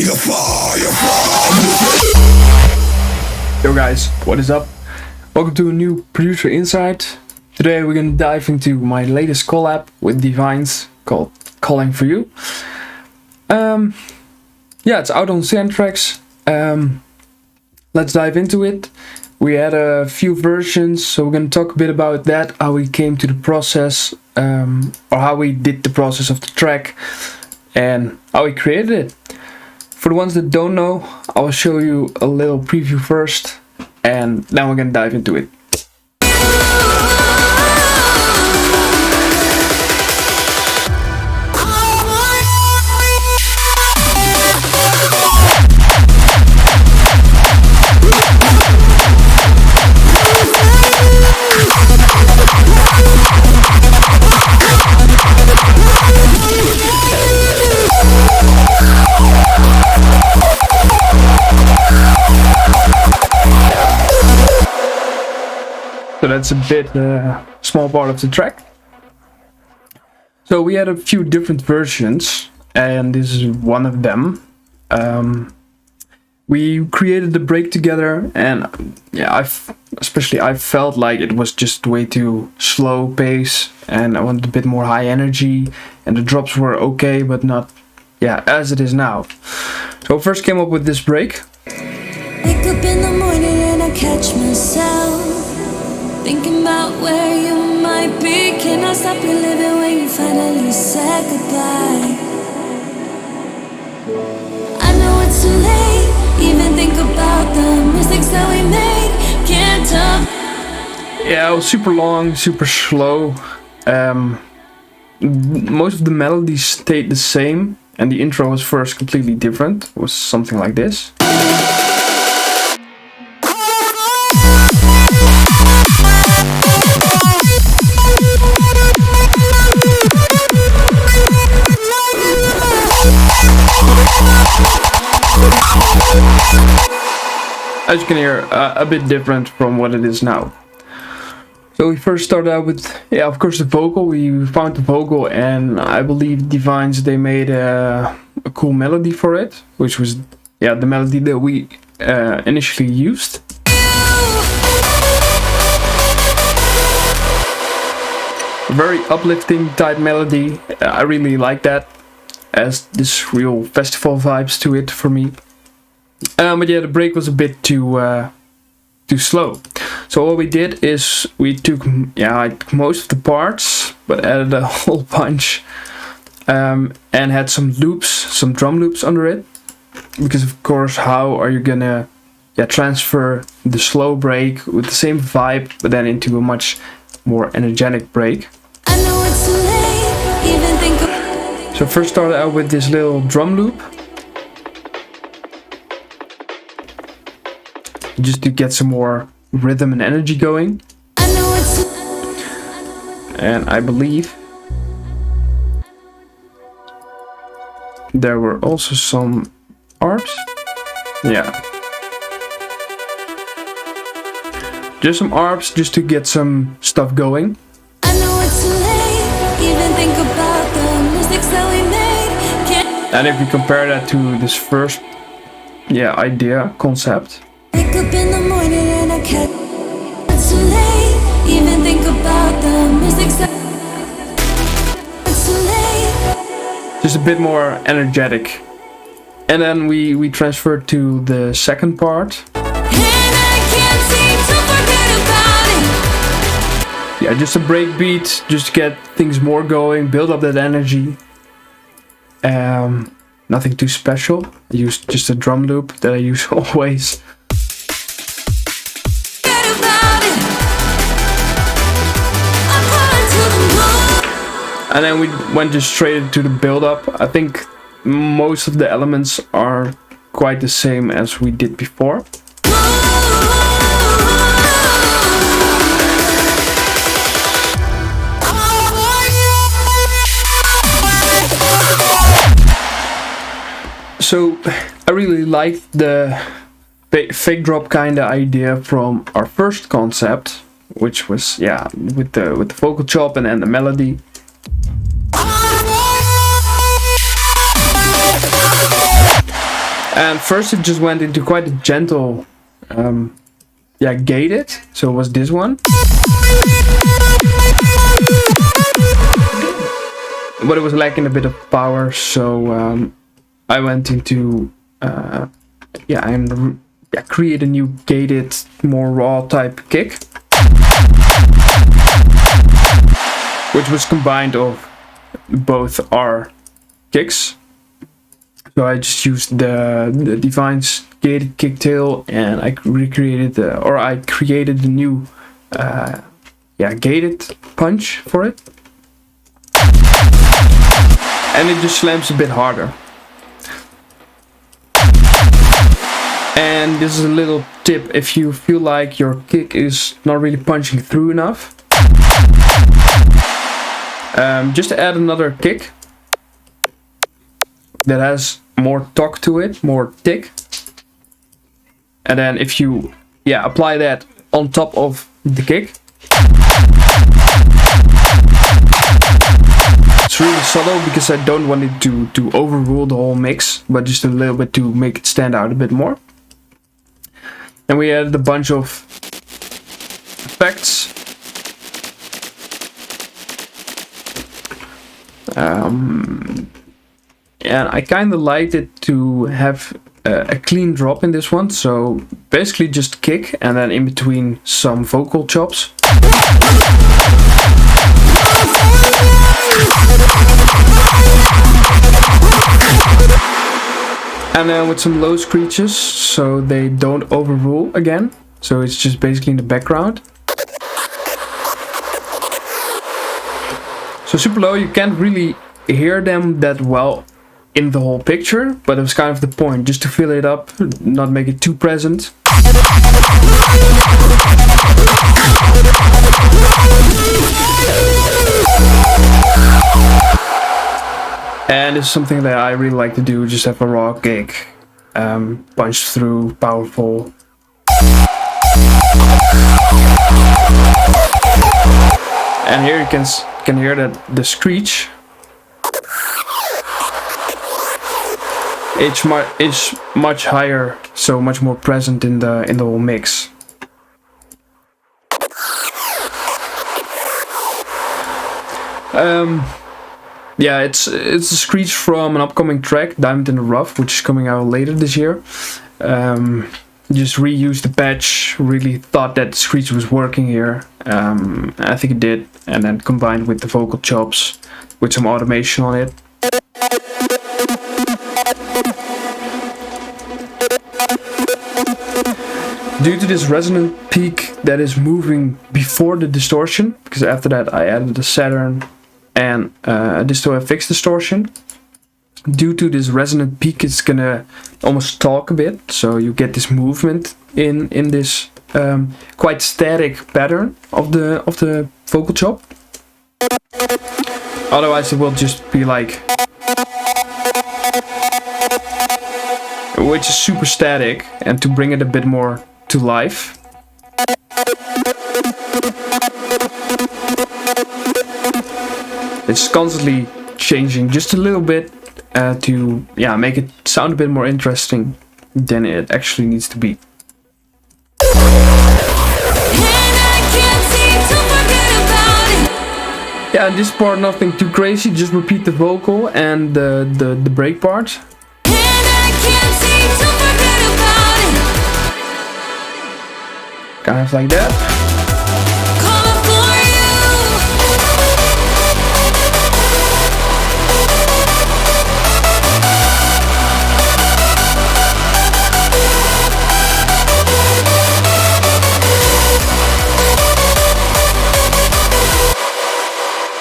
the fire from. Yo guys, what is up? Welcome to a new Producer Insight. Today we're gonna dive into my latest collab with Divinez called Calling For You. Yeah, it's out on Soundtracks. Let's dive into it. We had a few versions, so we're gonna talk a bit about that, how we came to the process, or how we did the process of the track, and how we created it. For the ones that don't know, I will show you a little preview first, and then we're gonna dive into it. So that's a bit small part of the track. So we had a few different versions, and this is one of them. We created the break together, and yeah, I felt like it was just way too slow pace, and I wanted a bit more high energy, and the drops were okay, but not, yeah, as it is now. So I first came up with this break. Wake up in the morning and I catch myself thinking about where you might be. Can I stop you living when you finally said goodbye? I know it's too late, even think about the mistakes that we made. Can't tell. Yeah, it was super long, super slow. Most of the melodies stayed the same, and the intro was first completely different. It was something like this. As you can hear, a bit different from what it is now. So we first started out with, yeah, of course, the vocal. We found the vocal, and I believe Divinez, they made a cool melody for it, which was, yeah, the melody that we initially used. A very uplifting type melody. I really like that, as this real festival vibes to it for me. But yeah, the break was a bit too slow. So what we did is we took, yeah, I took most of the parts, but added a whole bunch, and had some loops, some drum loops under it. Because of course, how are you gonna, yeah, transfer the slow break with the same vibe, but then into a much more energetic break? I know it's too late, even think of. So first started out with this little drum loop, just to get some more rhythm and energy going. I know it's. And I believe there were also some arps. Yeah. Just some arps, just to get some stuff going. I know it's too late, even think about the mistakes that we made. And if you compare that to this first, yeah, idea, concept. Wake up in the morning and I catch. It's too late, even think about the mistakes that. It's too late. Just a bit more energetic. And then we transferred to the second part. And I can't seem to forget about it. Yeah, just a break beat, just to get things more going, build up that energy. Nothing too special. I used just a drum loop that I use always. Forget about it. I'm going to the moon. And then we went just straight into the build up. I think most of the elements are quite the same as we did before. So I really liked the fake drop kind of idea from our first concept, which was, yeah, with the vocal chop and then the melody. And first it just went into quite a gentle, gated. So it was this one. But it was lacking a bit of power, so I went into, create a new gated, more raw type kick. Which was combined of both our kicks. So I just used the Divinez gated kicktail, and I created a new gated punch for it. And it just slams a bit harder. And this is a little tip: if you feel like your kick is not really punching through enough, just add another kick that has more torque to it, more tick. And then if you apply that on top of the kick, it's really subtle because I don't want it to overrule the whole mix, but just a little bit to make it stand out a bit more. And we added a bunch of effects. And I kind of liked it to have a clean drop in this one, so basically just kick and then in between some vocal chops. And then with some low screeches so they don't overrule again, so it's just basically in the background. So super low, you can't really hear them that well in the whole picture, but it was kind of the point, just to fill it up, not make it too present. And it's something that I really like to do, just have a raw kick, punch through, powerful. And here you can hear that the screech is much higher, so much more present in the whole mix. It's a screech from an upcoming track, Diamond in the Rough, which is coming out later this year. Just reused the patch, really thought that the screech was working here. I think it did, and then combined with the vocal chops with some automation on it. Due to this resonant peak that is moving before the distortion, because after that I added the Saturn and a Disto FX distortion. Due to this resonant peak, it's gonna almost talk a bit, so you get this movement in this quite static pattern of the vocal chop. Otherwise it will just be like, which is super static, and to bring it a bit more to life, it's constantly changing just a little bit to make it sound a bit more interesting than it actually needs to be. Yeah, this part nothing too crazy, just repeat the vocal and the break part. Kind of like that.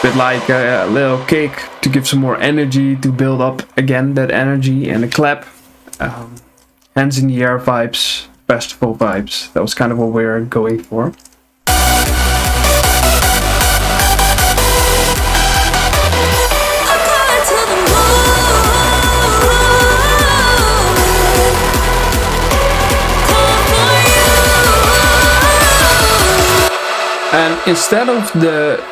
Bit like a little kick to give some more energy, to build up again that energy, and a clap. Hands in the air vibes, festival vibes. That was kind of what we were going for. And instead of the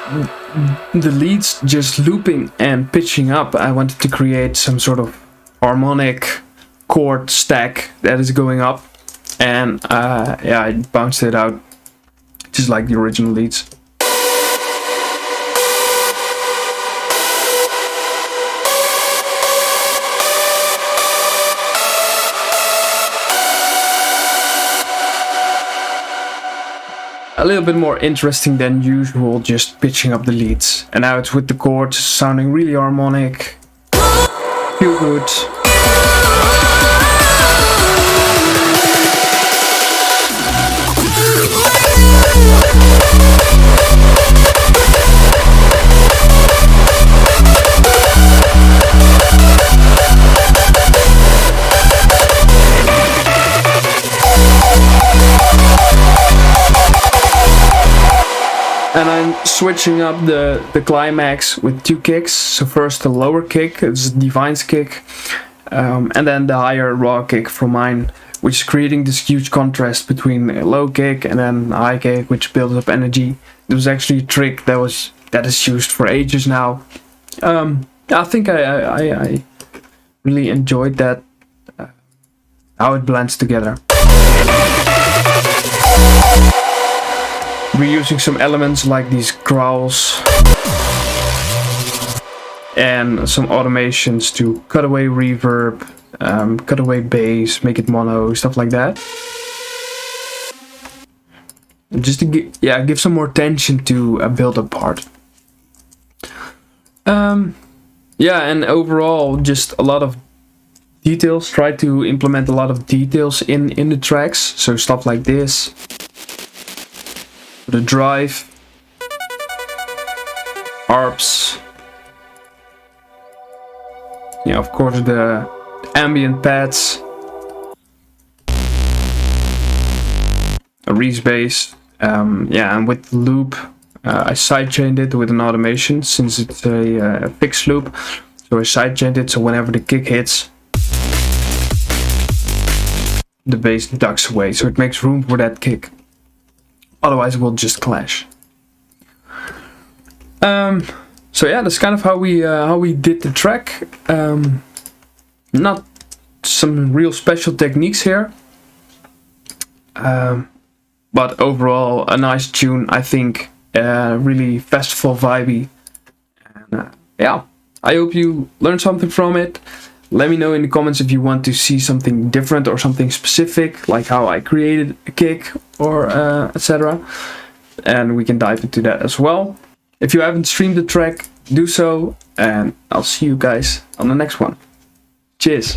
leads just looping and pitching up, I wanted to create some sort of harmonic chord stack that is going up, and yeah, I bounced it out just like the original leads. A little bit more interesting than usual, just pitching up the leads. And now it's with the chords sounding really harmonic. Feel good. And I'm switching up the climax with 2 kicks. So first the lower kick, it's Divinez kick, and then the higher raw kick from mine, which is creating this huge contrast between a low kick and then a high kick, which builds up energy. It was actually a trick that is used for ages now. I think I really enjoyed that, how it blends together. We're using some elements like these growls and some automations to cut away reverb, cut away bass, make it mono, stuff like that. And just to give some more tension to a build-up part. Yeah, and overall just a lot of details. Try to implement a lot of details in the tracks, so stuff like this. The drive, arps, yeah, of course the ambient pads, a Reese bass, yeah, and with the loop, I sidechained it with an automation since it's a fixed loop, so I sidechained it so whenever the kick hits, the bass ducks away, so it makes room for that kick. Otherwise it will just clash. So yeah, that's kind of how we did the track. Not some real special techniques here, but overall a nice tune, I think. Really festival vibey, and yeah, I hope you learned something from it. Let me know in the comments if you want to see something different or something specific, like how I created a kick or etc. And we can dive into that as well. If you haven't streamed the track, do so, and I'll see you guys on the next one. Cheers!